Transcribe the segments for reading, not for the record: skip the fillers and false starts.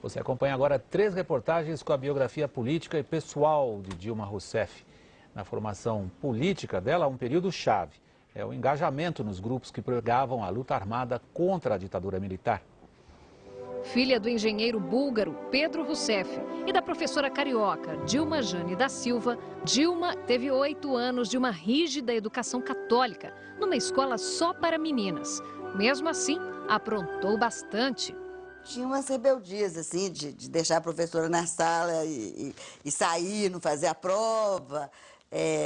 Você acompanha agora 3 reportagens com a biografia política e pessoal de Dilma Rousseff. Na formação política dela, um período chave é o engajamento nos grupos que pregavam a luta armada contra a ditadura militar. Filha do engenheiro búlgaro Pedro Rousseff e da professora carioca Dilma Jane da Silva, Dilma teve 8 anos de uma rígida educação católica, numa escola só para meninas. Mesmo assim, aprontou bastante. Tinha umas rebeldias, assim, de deixar a professora na sala e sair, não fazer a prova,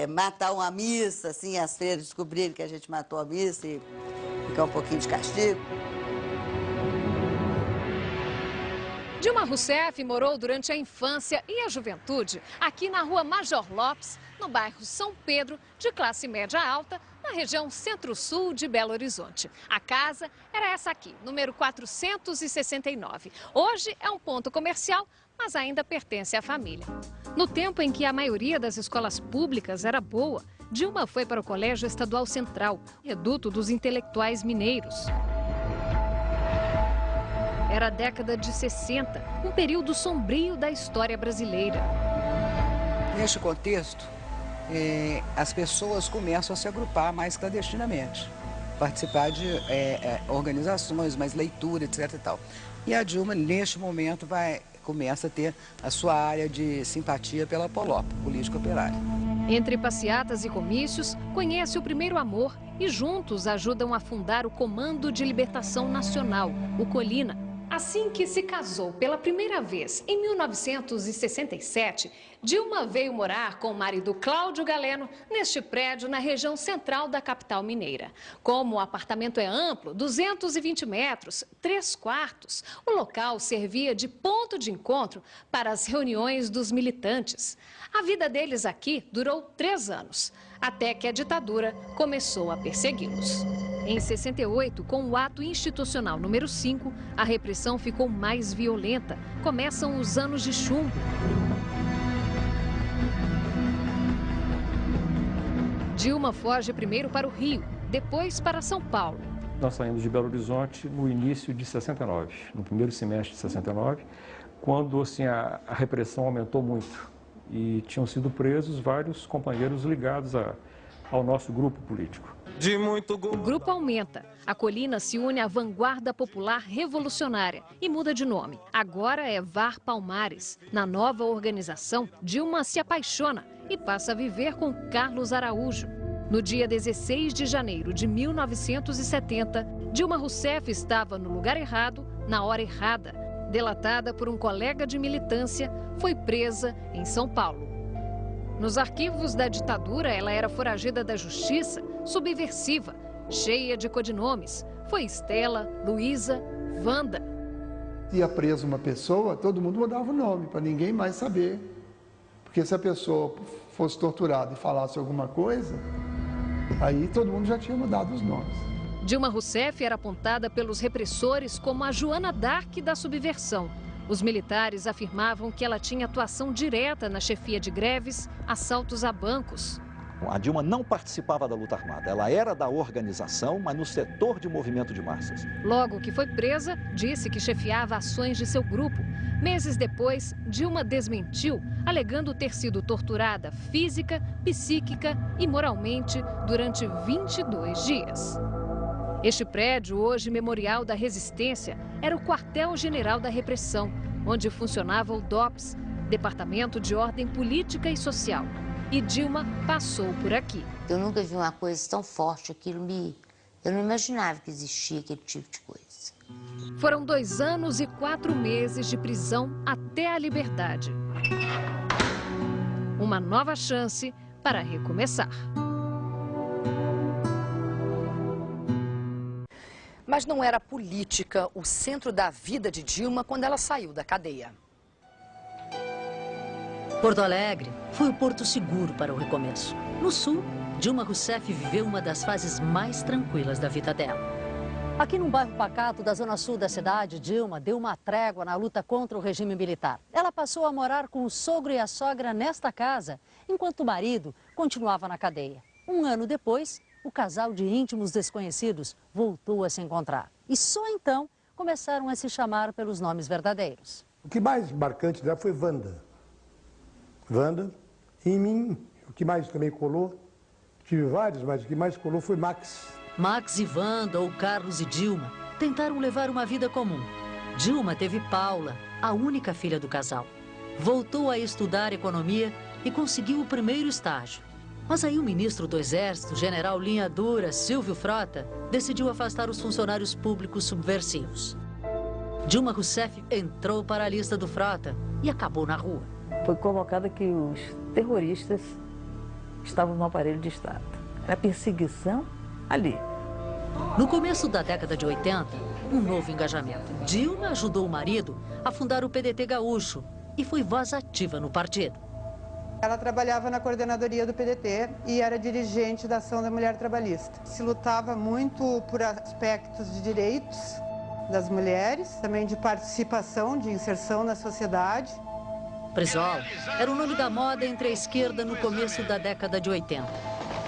matar uma missa, assim, as freiras descobrirem que a gente matou a missa e ficar um pouquinho de castigo. Dilma Rousseff morou durante a infância e a juventude aqui na rua Major Lopes, no bairro São Pedro, de classe média alta, na região centro-sul de Belo Horizonte. A casa era essa aqui, número 469. Hoje é um ponto comercial, mas ainda pertence à família. No tempo em que a maioria das escolas públicas era boa, Dilma foi para o Colégio Estadual Central, reduto dos intelectuais mineiros. Era a década de 60, um período sombrio da história brasileira. Neste contexto, as pessoas começam a se agrupar mais clandestinamente, participar de organizações, mais leitura, etc. e tal. E a Dilma, neste momento, começa a ter a sua área de simpatia pela POLOP, Política Operária. Entre passeatas e comícios, conhece o primeiro amor e juntos ajudam a fundar o Comando de Libertação Nacional, o Colina. Assim que se casou pela primeira vez, em 1967, Dilma veio morar com o marido Cláudio Galeno neste prédio na região central da capital mineira. Como o apartamento é amplo, 220 metros, 3 quartos, o local servia de ponto de encontro para as reuniões dos militantes. A vida deles aqui durou 3 anos, até que a ditadura começou a persegui-los. Em 68, com o ato institucional número 5, a repressão ficou mais violenta. Começam os anos de chumbo. Dilma foge primeiro para o Rio, depois para São Paulo. Nós saímos de Belo Horizonte no início de 69, no primeiro semestre de 69, quando assim, a repressão aumentou muito e tinham sido presos vários companheiros ligados ao nosso grupo político. O grupo aumenta. A Colina se une à Vanguarda Popular Revolucionária e muda de nome. Agora é VAR Palmares. Na nova organização, Dilma se apaixona e passa a viver com Carlos Araújo. No dia 16 de janeiro de 1970, Dilma Rousseff estava no lugar errado, na hora errada. Delatada por um colega de militância, foi presa em São Paulo. Nos arquivos da ditadura, ela era foragida da justiça, subversiva, cheia de codinomes. Foi Estela, Luísa, Wanda. Ia presa uma pessoa, todo mundo mudava o nome, para ninguém mais saber. Porque se a pessoa fosse torturada e falasse alguma coisa, aí todo mundo já tinha mudado os nomes. Dilma Rousseff era apontada pelos repressores como a Joana d'Arc da subversão. Os militares afirmavam que ela tinha atuação direta na chefia de greves, assaltos a bancos. A Dilma não participava da luta armada, ela era da organização, mas no setor de movimento de massas. Logo que foi presa, disse que chefiava ações de seu grupo. Meses depois, Dilma desmentiu, alegando ter sido torturada física, psíquica e moralmente durante 22 dias. Este prédio, hoje Memorial da Resistência, era o quartel-general da repressão, onde funcionava o DOPS, Departamento de Ordem Política e Social. E Dilma passou por aqui. Eu nunca vi uma coisa tão forte, eu não imaginava que existia aquele tipo de coisa. Foram 2 anos e 4 meses de prisão até a liberdade. Uma nova chance para recomeçar. Mas não era a política o centro da vida de Dilma quando ela saiu da cadeia. Porto Alegre foi o porto seguro para o recomeço. No sul, Dilma Rousseff viveu uma das fases mais tranquilas da vida dela. Aqui num bairro pacato da zona sul da cidade, Dilma deu uma trégua na luta contra o regime militar. Ela passou a morar com o sogro e a sogra nesta casa, enquanto o marido continuava na cadeia. 1 ano depois, o casal de íntimos desconhecidos voltou a se encontrar. E só então começaram a se chamar pelos nomes verdadeiros. O que mais marcante dela foi Wanda. Wanda, e em mim, o que mais também colou, tive vários, mas o que mais colou foi Max. Max e Wanda, ou Carlos e Dilma, tentaram levar uma vida comum. Dilma teve Paula, a única filha do casal. Voltou a estudar economia e conseguiu o primeiro estágio. Mas aí o ministro do Exército, general linha dura, Silvio Frota, decidiu afastar os funcionários públicos subversivos. Dilma Rousseff entrou para a lista do Frota e acabou na rua. Foi colocada que os terroristas estavam no aparelho de Estado. Era perseguição ali. No começo da década de 80, um novo engajamento. Dilma ajudou o marido a fundar o PDT gaúcho e foi voz ativa no partido. Ela trabalhava na coordenadoria do PDT e era dirigente da Ação da Mulher Trabalhista. Se lutava muito por aspectos de direitos das mulheres, também de participação, de inserção na sociedade. Brizola era o nome da moda entre a esquerda no começo da década de 80.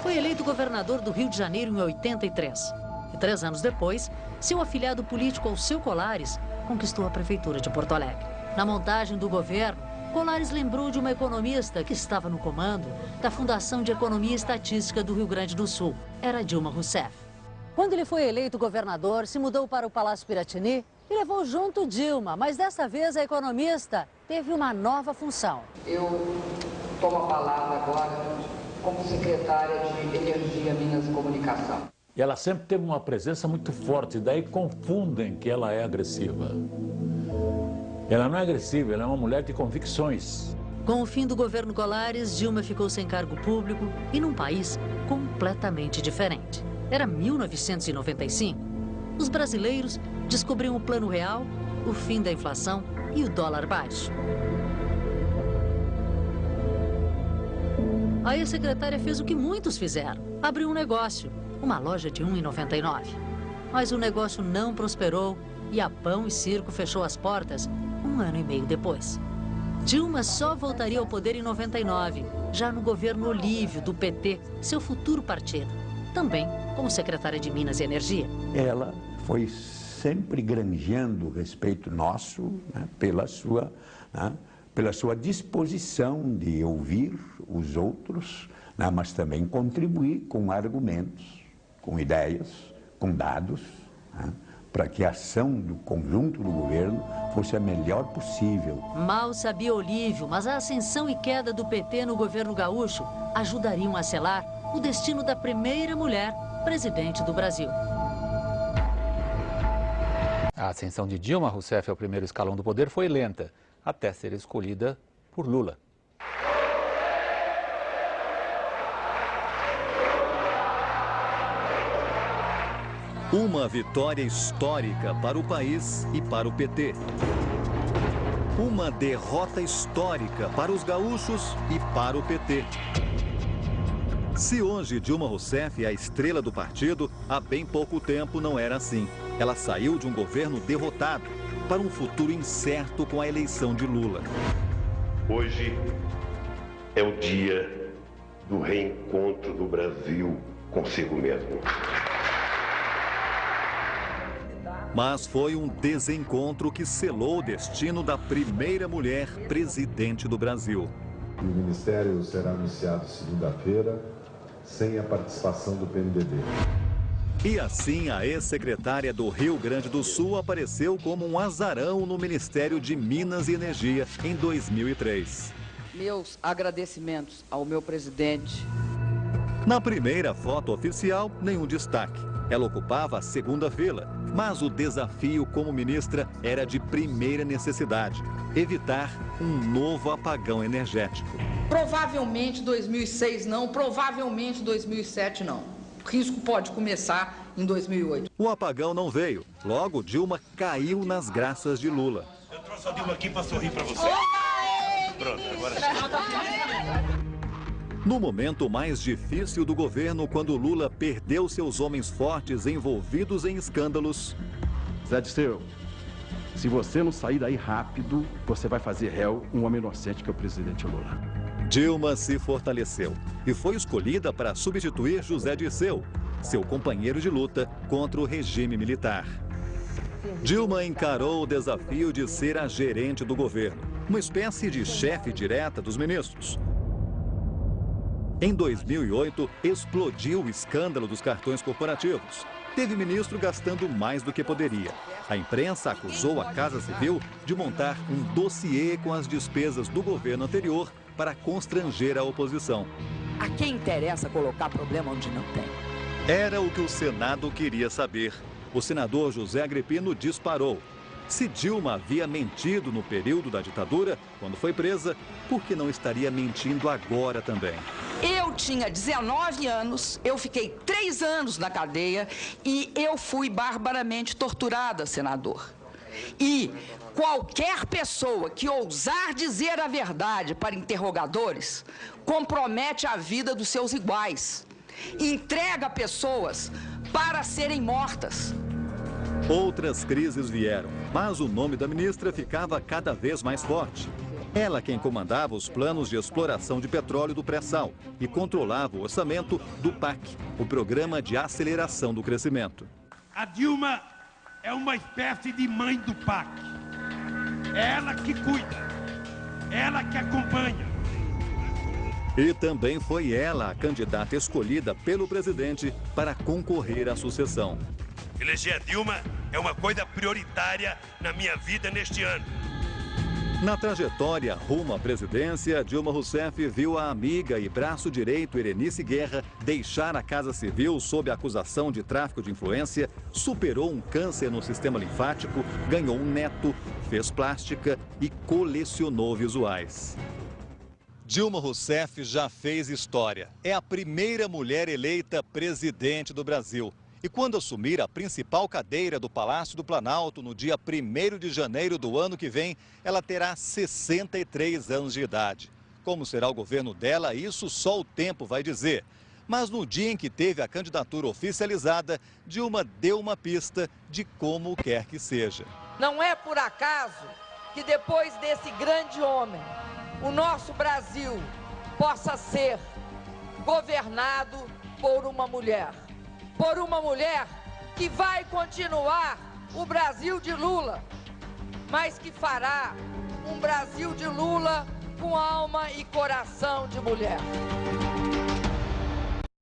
Foi eleito governador do Rio de Janeiro em 83. E 3 anos depois, seu afilhado político Alceu Colares conquistou a prefeitura de Porto Alegre. Na montagem do governo, Colares lembrou de uma economista que estava no comando da Fundação de Economia e Estatística do Rio Grande do Sul. Era Dilma Rousseff. Quando ele foi eleito governador, se mudou para o Palácio Piratini e levou junto Dilma. Mas dessa vez a economista teve uma nova função. Eu tomo a palavra agora como secretária de Energia, Minas e Comunicação. E ela sempre teve uma presença muito forte, daí confundem que ela é agressiva. Ela não é agressiva, ela é uma mulher de convicções. Com o fim do governo Colares, Dilma ficou sem cargo público e num país completamente diferente. Era 1995. Os brasileiros descobriam o Plano Real, o fim da inflação e o dólar baixo. A ex-secretária fez o que muitos fizeram. Abriu um negócio, uma loja de R$ 1,99. Mas o negócio não prosperou e a Pão e Circo fechou as portas 1 ano e meio depois. Dilma só voltaria ao poder em 99, já no governo Olívio, do PT, seu futuro partido. Também como secretária de Minas e Energia. Ela foi sempre granjeando o respeito nosso, né, pela sua disposição de ouvir os outros, né, mas também contribuir com argumentos, com ideias, com dados, né, para que a ação do conjunto do governo fosse a melhor possível. Mal sabia Olívio, mas a ascensão e queda do PT no governo gaúcho ajudariam a selar o destino da primeira mulher presidente do Brasil. A ascensão de Dilma Rousseff ao primeiro escalão do poder foi lenta, até ser escolhida por Lula. Uma vitória histórica para o país e para o PT. Uma derrota histórica para os gaúchos e para o PT. Se hoje Dilma Rousseff é a estrela do partido, há bem pouco tempo não era assim. Ela saiu de um governo derrotado para um futuro incerto com a eleição de Lula. Hoje é o dia do reencontro do Brasil consigo mesmo. Mas foi um desencontro que selou o destino da primeira mulher presidente do Brasil. O ministério será anunciado segunda-feira, sem a participação do PMDB. E assim a ex-secretária do Rio Grande do Sul apareceu como um azarão no Ministério de Minas e Energia em 2003. Meus agradecimentos ao meu presidente. Na primeira foto oficial, nenhum destaque. Ela ocupava a segunda fila, mas o desafio como ministra era de primeira necessidade: evitar um novo apagão energético. Provavelmente 2006 não, provavelmente 2007 não. O risco pode começar em 2008. O apagão não veio. Logo, Dilma caiu nas graças de Lula. Eu trouxe a Dilma aqui para sorrir para você. Pronto, agora sim. No momento mais difícil do governo, quando Lula perdeu seus homens fortes envolvidos em escândalos. Zé Dirceu, se você não sair daí rápido, você vai fazer réu um homem inocente que é o presidente Lula. Dilma se fortaleceu e foi escolhida para substituir José Dirceu, seu companheiro de luta contra o regime militar. Dilma encarou o desafio de ser a gerente do governo, uma espécie de chefe direta dos ministros. Em 2008, explodiu o escândalo dos cartões corporativos. Teve ministro gastando mais do que poderia. A imprensa acusou a Casa Civil de montar um dossiê com as despesas do governo anterior para constranger a oposição. A quem interessa colocar problema onde não tem? Era o que o Senado queria saber. O senador José Agripino disparou. Se Dilma havia mentido no período da ditadura, quando foi presa, por que não estaria mentindo agora também? Eu tinha 19 anos, eu fiquei 3 anos na cadeia e eu fui barbaramente torturada, senador. E qualquer pessoa que ousar dizer a verdade para interrogadores compromete a vida dos seus iguais. Entrega pessoas para serem mortas. Outras crises vieram, mas o nome da ministra ficava cada vez mais forte. Ela quem comandava os planos de exploração de petróleo do pré-sal e controlava o orçamento do PAC, o Programa de Aceleração do Crescimento. A Dilma é uma espécie de mãe do PAC. É ela que cuida, ela que acompanha. E também foi ela a candidata escolhida pelo presidente para concorrer à sucessão. Eleger a Dilma é uma coisa prioritária na minha vida neste ano. Na trajetória rumo à presidência, Dilma Rousseff viu a amiga e braço direito Erenice Guerra deixar a Casa Civil sob acusação de tráfico de influência, superou um câncer no sistema linfático, ganhou um neto, fez plástica e colecionou visuais. Dilma Rousseff já fez história. É a primeira mulher eleita presidente do Brasil. E quando assumir a principal cadeira do Palácio do Planalto no dia 1º de janeiro do ano que vem, ela terá 63 anos de idade. Como será o governo dela, isso só o tempo vai dizer. Mas no dia em que teve a candidatura oficializada, Dilma deu uma pista de como quer que seja. Não é por acaso que depois desse grande homem, o nosso Brasil possa ser governado por uma mulher. Por uma mulher que vai continuar o Brasil de Lula, mas que fará um Brasil de Lula com alma e coração de mulher.